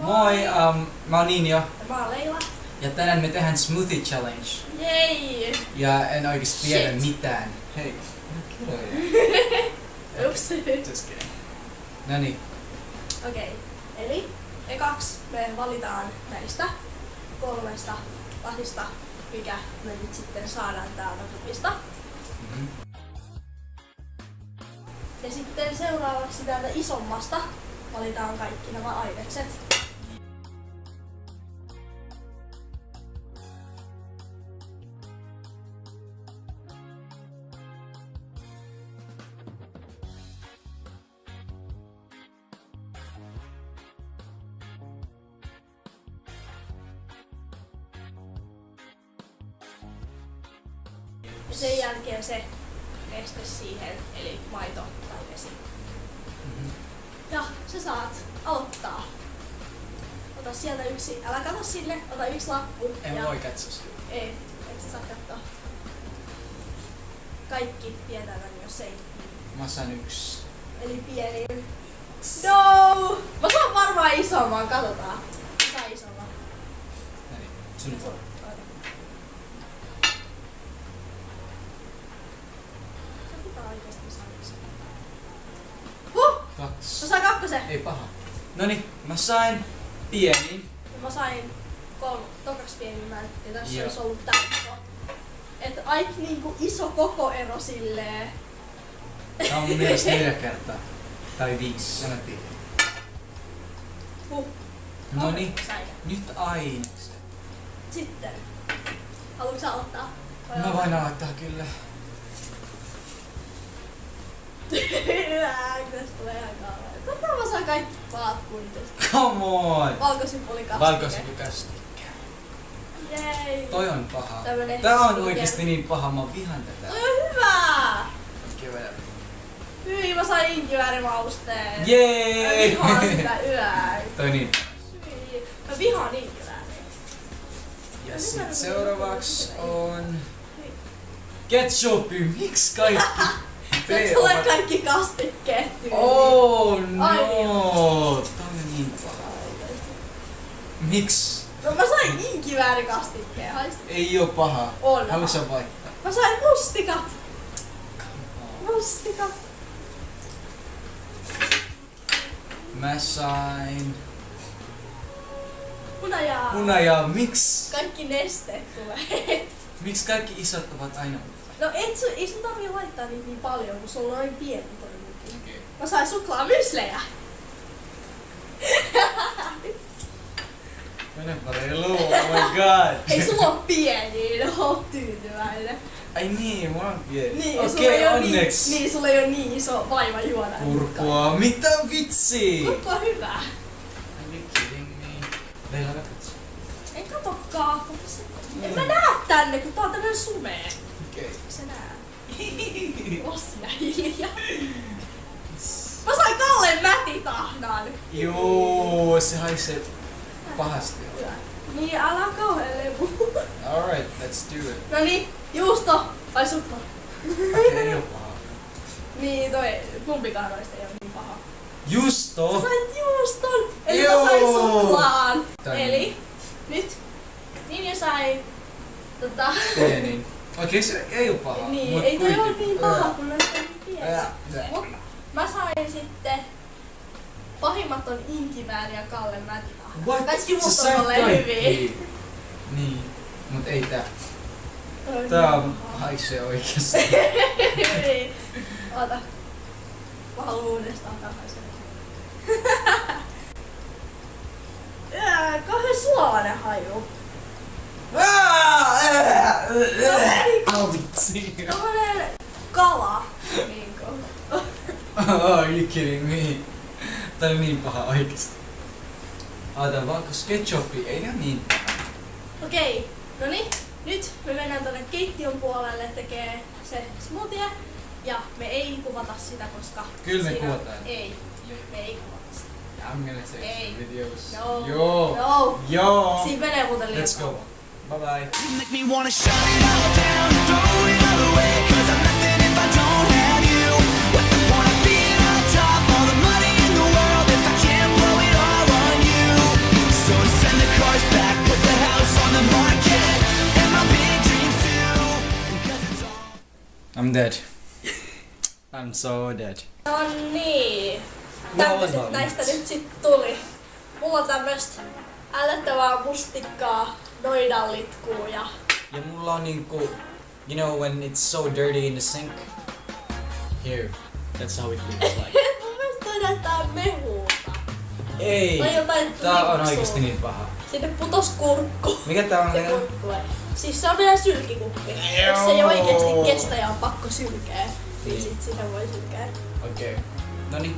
Moi, mä oon Niinio. Mä oon Leila. Ja tänään me tehdään Smoothie Challenge. Jei! Ja en oikeesti tiedä Shit. mitään. Hei. Ups. Just kidding. Noniin. Okei. Eli ekaksi me valitaan näistä 3 lasista, mikä me nyt sitten saadaan täältä kupista. Mhm. Ja sitten seuraavaksi täältä isommasta valitaan kaikki nämä ainekset. Ja sen jälkeen se neste siihen, eli maito tai vesi. Mhm. Ja sä saat aloittaa. Ota sieltä yksi, älä kato sinne, ota yksi lappu. En voi katsoa. Ei, et sä saa katsoa. Kaikki tietää tän, jos ei. Mä saan 1. Eli pieni. No! Mä saan varmaan isomman, katsotaan. Mä saan isomman. Noniin. Sun vuoro. Sä pitää oikeesti saada isomman. 2. Mä sain 2. Ei paha. Noniin, mä sain pienin. Ja mä sain 3, tokaksi pienimmän. Ja tässä Joo. olisi ollut tää iso. Et aika niinku iso kokoero silleen. Tää on mun mielestä 4 kertaa. Tai 5, en mä tiedä. Noniin, Sain. nyt ainekset. Sitten. Haluatko sä ottaa? Mä voin aloittaa kyllä. Hyvä, tästä tulee ihan kauan. Katsotaan mä saan kaikki paat kuitenkin. Come on! Valkosipulikastike. Valkosipukastike. Jei. Toi on paha. Tämmönen Tää on sticker. oikeesti niin paha, mä vihaan tätä. Toi on hyvä! Okei, vedä. Hyi, mä sain inkiväärimausteen. Mä Jee! vihaan sitä yöä. Toi niin. Hyi, mä vihaan inkivääriä. Ja sit seuraavaksi on ketchupi. Miksi kaikki? Nyt tulee kaikki kastikkeet tyyliin. Oh Ai no! Tää on niin paha. Miksi? No mä sain inkiväärikastikkeen, haista. Ei oo paha. On. Haluatko sä vaihtaa? Mä sain mustikat. Mustikat. Mä sain Hunajaa. hunajaa. Miksi? Kaikki nesteet tulee. Miksi kaikki isot ovat aina No ei sun tarvii laittaa niitä niin paljon, kun sulla on noin pieni toi muki. okei. Mä sain suklaamyslejä. Mene reilu, oh my god. Ei sulla oo pieni, no oot tyytyväinen. Ai niin, mulla on pieni. Niin, sulla Okei, ei oo onneksi. niin, sulla ei oo niin iso vaiva juoda. Purkua, mitä vitsi? Purkua on hyvä. Are you kidding me? Leila, katso. En katokkaa. En mä näe tänne, kun tää on tämmönen sumea. Okei. Se nää. Ossia hiljaa. Mä sain Kallen mätitahnan. Joo, se haisee pahasti. Niin, älä kauhean levu. Alright, let's do it. Noniin, juusto vai suklaa? Okei, ei oo paha. Niin, toi kumpikaan noista ei oo niin paha. Justo! Sä sait juuston! Eli Joo. mä sain suklaan. Tän. Eli nyt Ninja sai Pienin. Okei, se ei oo paha. niin, mut ei toi oo kuitenkin. niin paha, kun näistä on niin pieni. Ää. Mut mä sain sitten pahimmat on Inkivääri ja Kallen mätitahna. What? Kaikki muut Sä on sait olleen kaikki. hyviä. Niin, mut ei tää. Toi Tää niin paha. haisee oikeesti. Niin. Oota. Mä haluun uudestaan takaisin. Kauhean suolainen haju. Oh vitsi. Tommonen kala. Niinku. Are you kidding me? Tää oli niin paha oikeesti. Oota, valkos ketchupi ei oo niin paha. Okei, noniin. Nyt me mennään tonne keittiön puolelle tekee se smoothie. Ja me ei kuvata sitä, koska... Kyllä me siinä- kuvataan. Ei, me ei kuvata sitä. I'm gonna take Ei. some videos. No. Joo. No. Joo. Siinä menee muuten liian Let's go. kauan. Bye bye. You make me wanna shut it all down, throw it all away, 'cause I'm nothing if I don't have you. What's the point of being on top? All the money in the I'm dead. I'm so dead. No niin. Mä olen Tämmöset valmis. näistä nyt sit tuli. Mulla on tämmöstä älyttävää mustikkaa, noidanlitkuu ja... Ja mulla on niinku, you know when it's so dirty in the sink? Here. That's how it looks like. Mun mielestä toi näyttää mehulta. Ei! Tai jotain Tää on liksua. oikeesti niin paha. Sinne putos kurkku. Mikä tää on Se vielä? kurkkue. Siis se on vielä sylkikuppi. Jos se ei oikeesti kestä ja on pakko sylkeä, niin sit sitä voi sylkeä. Okay. Noni.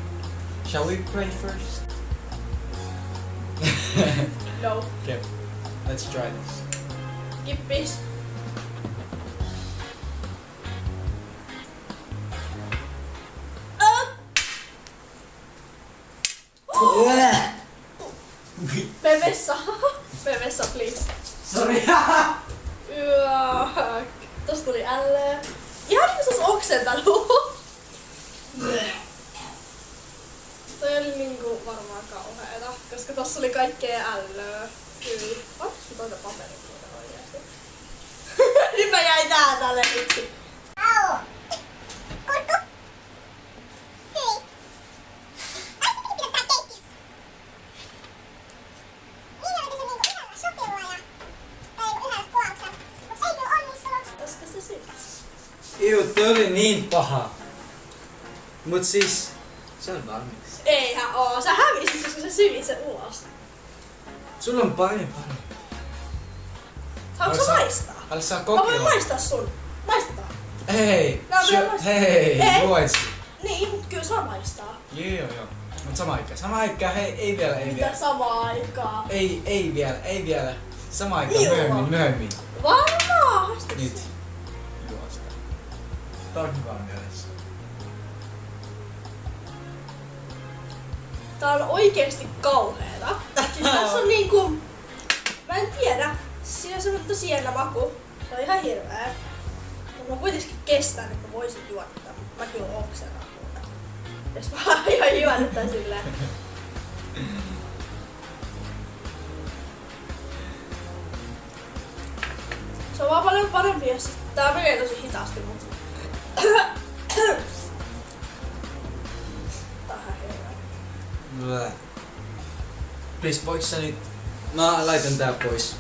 Shall we pray first? No. Okay. Let's try this. Kippis. Mene vessa. Mene vessa, please. Sorry. Yök. Tossa tuli älöä. Ihan niinku se ois oksentanut. Toi oli niinku varmaan kauheeta, koska tossa oli kaikkea ällöä. Kyllä. Onks mä toita paperin tuota oikeesti? Nyt mä jäin tälle yksin. Au! Kurkku! Hei! Ai se piti pitää keittiössä. Niin oli se niinku yhdellä sopilla ja... Tai yhdellä kuvauksella. Mut se ei kyllä onnistunut. Koska se syks. Iu, toi oli niin paha. Mut siis... Se on valmis. Eihän oo. Sä hävisit, koska sä sylit sen ulos. Sulla on parempi. Saanko sä maistaa? Haluat sä Mä voin kokeilla? maistaa sun. Maistetaan. Hei! Mä voin maistaa. Hei! Ei. Luoitsi. Niin, mut kyllä saa maistaa. Joo. Mut sama aikaan. Sama aikaan. Hei, ei vielä. Mitä samaa aikaa? Ei vielä. Sama aikaan. Joo. Myöhemmin. Varmaa! Haista Nyt. se. Juosta. Tää on hyvä mielessä. Tää on oikeesti kauheeta. Siis tässä on niinku... Mä en tiedä. Siinä on semmoinen sienna maku. Se on ihan hirveä. Mutta mä kuitenkin kestän, että mä voisin juoda tämän. Mä kyllä oksennan muuta. Jos mä ihan juonut tän silleen. Se on vaan paljon parempi, jos tää menee tosi hitaasti, mutta... Tää on ihan hirveä. Bleh. Please, voiko sä nyt... Mä laitan tää pois.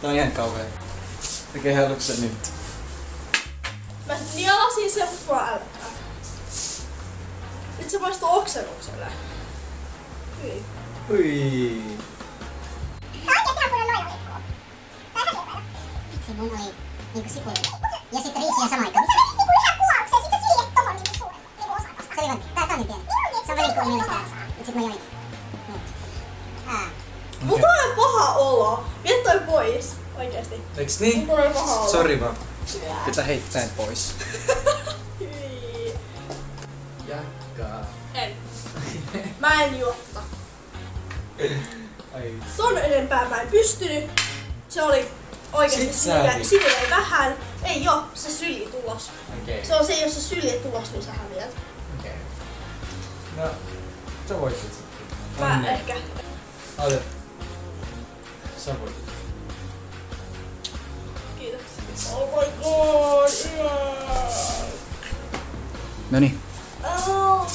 Tää on ihan kauhea. Okei, haluatko sä nyt? Mä nialasin sen, mutta mua ällättää. Nyt se maistuu oksennukselle. Hyi. Ui. Tää on oikeesti ihan kunnon noidanlitkuu. Tää on ihan hirveetä. Vitsi, mun oli niinku sipuli. Ja sitten riisiä samaan aikaan. Sä menit niinku yhden kuvaukseen, sit sä syljet tohon niinku suuren niinku osakasta. Se oli vaan, tää on niin pieni. Se on velikko yhdellä et sit mä join. Niin. Mut tulee paha olo. Vie toi pois. Oikeesti. Eiks niin? Mulla tulee paha olo. Sori vaan. Pitää heittää tän pois. Hyi. Jakkaa. En. Mä en juotta. Ai. Ton enempää mä en pystynyt. Se oli oikeesti Sit sä hävit. sinne jäi vähän. Ei joo, se syli tulos. Okei. Se on se, jos sä syljet tulos, niin sä häviät. Okei. No, sä voitit sitten. Mä ehkä. Ota. Sä voitit. Kiitoksia. Oh my god. Yeah. Noniin. Oh.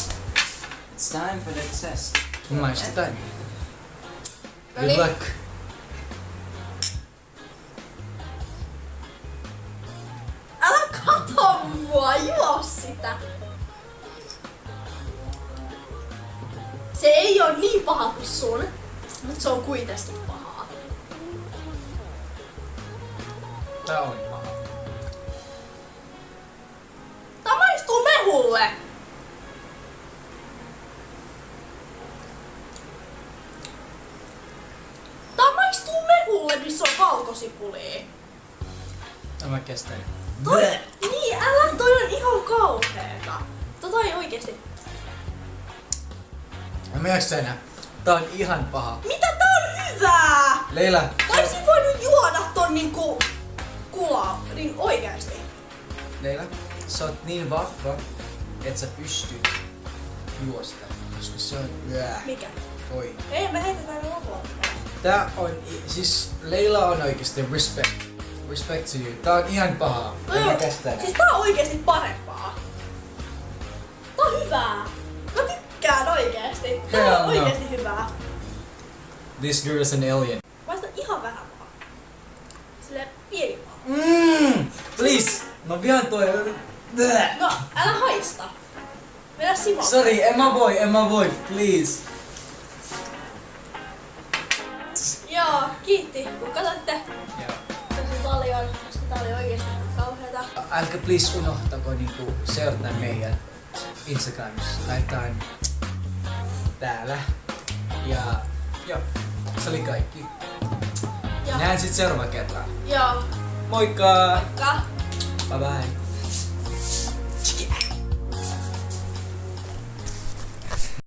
It's time for the test. Maistetaan. Good Noniin. luck. Älä kato mua, juo sitä. Se ei oo niin paha kuin sun, mutta se on kuitenkin pahaa. Tää on paha. Tää maistuu mehulle. Tää maistuu mehulle, missä on valkosipulia. Mä kestän. Toi, niin, älä, toi on ihan kauheeta. Tota ei oikeesti. Mä jaksa enää. Tää on ihan paha. Mitä tää on hyvää? Leila. Taisin voinut juoda ton niinku kulaa, niin oikeesti. Leila, sä oot niin vahva, et sä pystyt juosta. Koska se on... Mikä? Toi. Ei, me heitetään ne lopulla. Tää on... Siis Leila on oikeesti respect. respect to you. Tää on ihan paha. No En mä joo, kestä siis enää. tää on oikeesti parempaa. Tää on hyvää. Mä tykkään oikeesti. Tää Hell on no. oikeesti hyvää. This girl is an alien. Maista ihan vähän paha. Silleen pieni paha. Please! Mä vihaan toi. Bleh. No, älä haista. Mennä sivuun. Sorry, en mä voi, please. Joo, kiitti kun katsoitte Joo. tosi paljon, koska tää oli oikeesti kauheeta. Älkää please unohtako niinku seurata meidän Instagramissa. Laitetaan täällä. Ja joo, se oli kaikki. Ja, Nähdään sit seuraava kertaa. joo, Moikka! moikka. Bye bye! Tskiä.